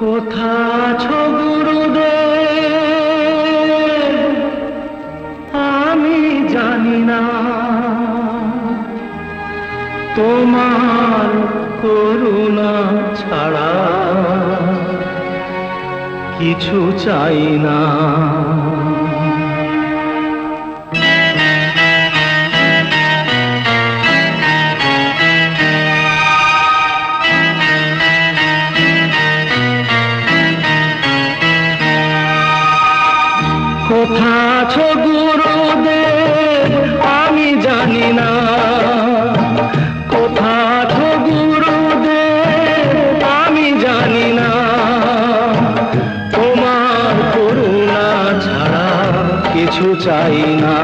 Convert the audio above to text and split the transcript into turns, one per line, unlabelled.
কোথা আছো গুরুদেব আমি জানি না, তোমার করুণা ছাড়া কিছু চাই না। কোথা আছো গুরুদেব আমি জানি না, কোথা আছো গুরুদেব আমি জানি না, তোমার করুণা ছাড়া কিছু চাই না।